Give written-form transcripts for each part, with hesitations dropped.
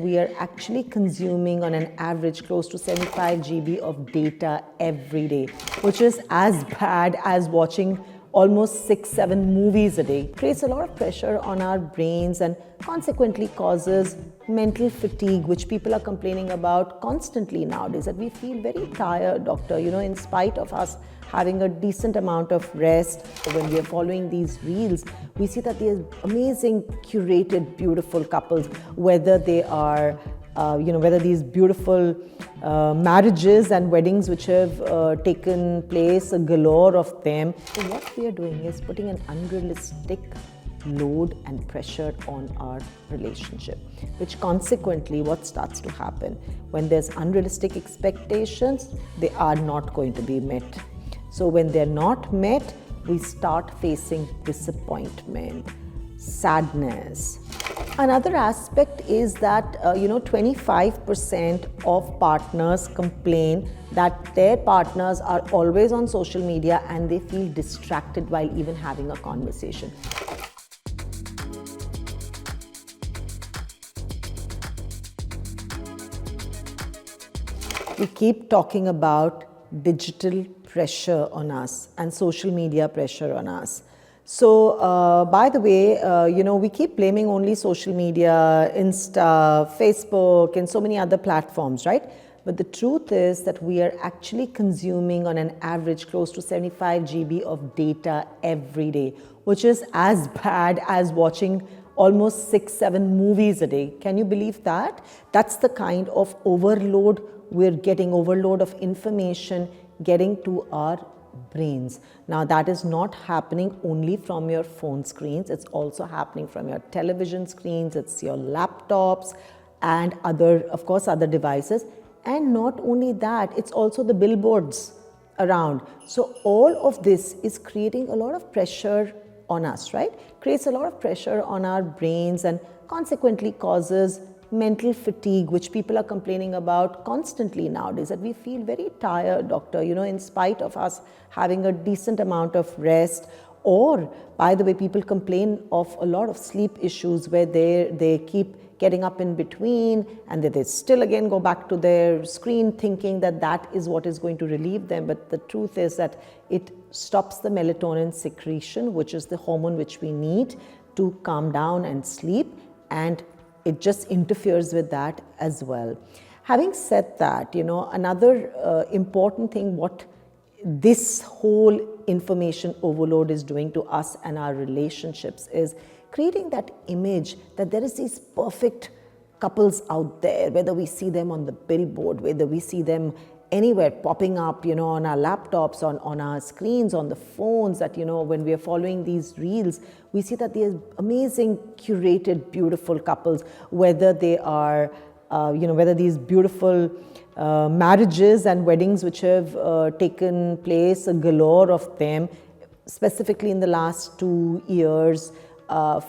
we are actually consuming on an average close to 75 GB of data every day, which is as bad as watching almost 6-7 movies a day. Creates a lot of pressure on our brains and consequently causes mental fatigue, which people are complaining about constantly nowadays, that we feel very tired, doctor, in spite of us having a decent amount of rest. When we are following these reels, we see that there's amazing, curated, beautiful couples, whether they are whether these beautiful marriages and weddings which have taken place, a galore of them. So what we are doing is putting an unrealistic load and pressure on our relationship, which consequently what starts to happen when there's unrealistic expectations, they are not going to be met. So when they're not met, we start facing disappointment, sadness. Another aspect is that 25% of partners complain that their partners are always on social media and they feel distracted while even having a conversation. We keep talking about digital pressure on us and social media pressure on us. So, by the way, we keep blaming only social media, Insta, Facebook, and so many other platforms, right? But the truth is that we are actually consuming on an average close to 75 GB of data every day, which is as bad as watching almost 6-7 movies a day. Can you believe that? That's the kind of overload we're getting, overload of information getting to our brains. Now that is not happening only from your phone screens, it's also happening from your television screens, it's your laptops and other devices. And not only that, it's also the billboards around. So all of this is creating a lot of pressure on us, right? Creates a lot of pressure on our brains and consequently causes mental fatigue, which people are complaining about constantly nowadays, that we feel very tired, doctor, in spite of us having a decent amount of rest. Or, by the way, people complain of a lot of sleep issues where they keep getting up in between and they still again go back to their screen thinking that is what is going to relieve them. But the truth is that it stops the melatonin secretion, which is the hormone which we need to calm down and sleep, and it just interferes with that as well. Having said that, another important thing what this whole information overload is doing to us and our relationships is creating that image that there is these perfect couples out there, whether we see them on the billboard, whether we see them anywhere popping up, on our laptops, on our screens, on the phones, that, when we are following these reels, we see that there's amazing, curated, beautiful couples, whether they are, whether these beautiful marriages and weddings which have taken place, a galore of them, specifically in the last 2 years,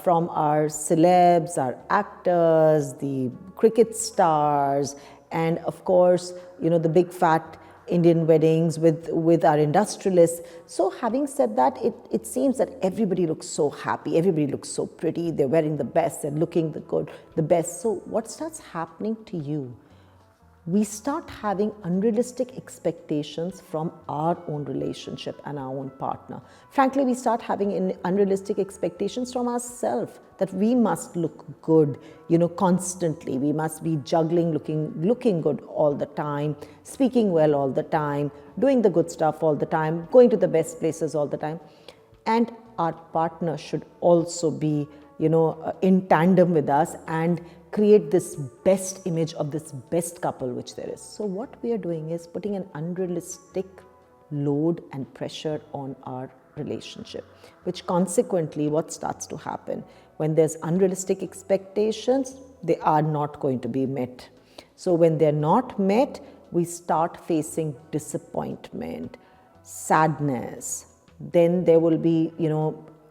from our celebs, our actors, the cricket stars, and of course, the big fat Indian weddings with our industrialists. So having said that, it seems that everybody looks so happy, everybody looks so pretty, they're wearing the best, they're looking the best. So what starts happening to you? We start having unrealistic expectations from our own relationship and our own partner. Frankly, we start having unrealistic expectations from ourselves, that we must look good, constantly. We must be juggling, looking good all the time, speaking well all the time, doing the good stuff all the time, going to the best places all the time. And our partner should also be, in tandem with us and create this best image of this best couple which there is. So what we are doing is putting an unrealistic load and pressure on our relationship, which consequently what starts to happen when there's unrealistic expectations, they are not going to be met. So when they're not met, we start facing disappointment, sadness. Then there will be,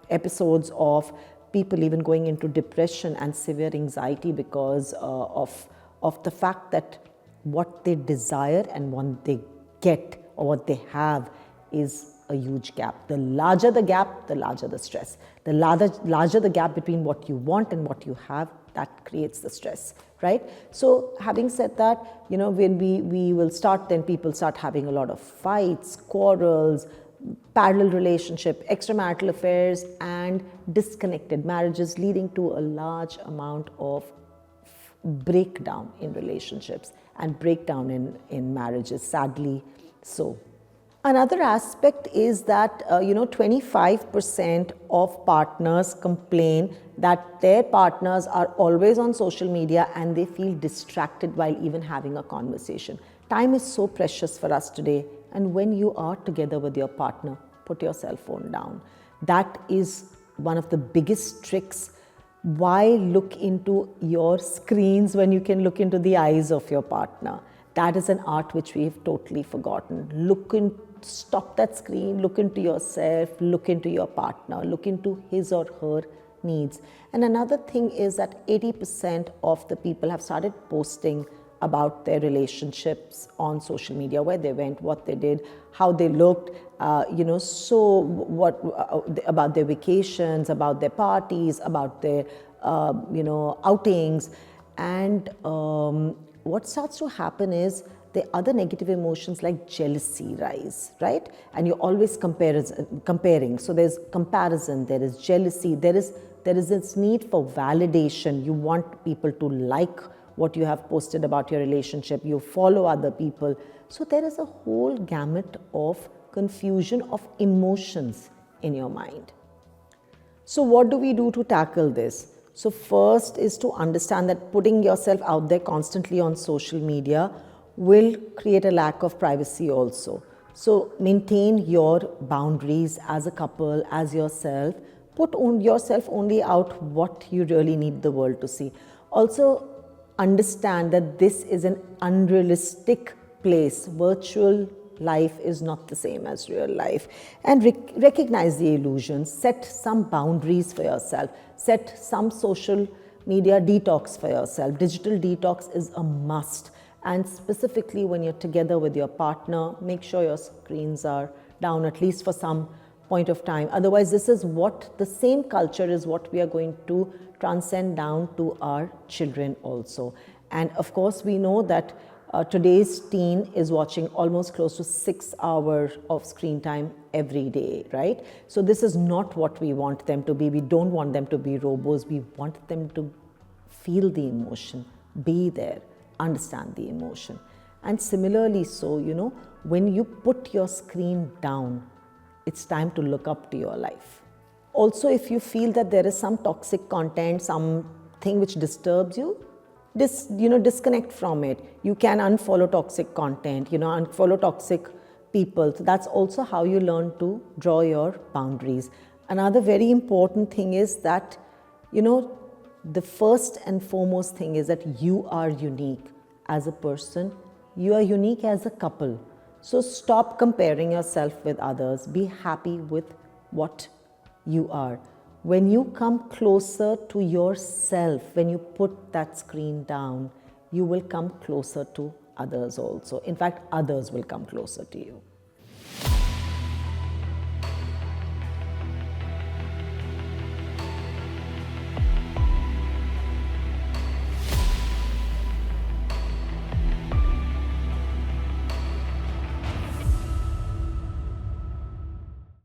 episodes of people even going into depression and severe anxiety because of the fact that what they desire and what they get or what they have is a huge gap. The larger the gap, the larger the stress. The larger the gap between what you want and what you have, that creates the stress, right? So having said that, when we will start, then people start having a lot of fights, quarrels, parallel relationship, extramarital affairs, and disconnected marriages, leading to a large amount of breakdown in relationships and breakdown in marriages, sadly so. Another aspect is that 25% of partners complain that their partners are always on social media and they feel distracted while even having a conversation. Time is so precious for us today, and when you are together with your partner, put your cell phone down. That is one of the biggest tricks. Why look into your screens when you can look into the eyes of your partner? That is an art which we have totally forgotten. Stop that screen, look into yourself, look into your partner, look into his or her needs. And another thing is that 80% of the people have started posting about their relationships on social media, where they went, what they did, how they looked, about their vacations, about their parties, about their, outings. And what starts to happen is the other negative emotions like jealousy rise, right? And you're always comparing. So there's comparison, there is jealousy, there is this need for validation. You want people to like what you have posted about your relationship. You follow other people. So there is a whole gamut of confusion of emotions in your mind. So what do we do to tackle this? So first is to understand that putting yourself out there constantly on social media will create a lack of privacy also. So maintain your boundaries as a couple, as yourself. Put yourself only out what you really need the world to see. Also understand that this is an unrealistic place. Virtual life is not the same as real life. And recognize the illusions. Set some boundaries for yourself. Set some social media detox for yourself. Digital detox is a must. And specifically when you're together with your partner, make sure your screens are down at least for some point of time. Otherwise, this is what the same culture is what we are going to transcend down to our children also. And of course, we know that today's teen is watching almost close to 6 hours of screen time every day, right? So this is not what we want them to be. We don't want them to be robots. We want them to feel the emotion, be there, understand the emotion. And similarly, so, when you put your screen down, it's time to look up to your life. Also, if you feel that there is some toxic content, something which disturbs you, disconnect from it. You can unfollow toxic content, unfollow toxic people. So that's also how you learn to draw your boundaries. Another very important thing is that, the first and foremost thing is that you are unique as a person. You are unique as a couple. So stop comparing yourself with others. Be happy with what you are. When you come closer to yourself, when you put that screen down, you will come closer to others also. In fact, others will come closer to you.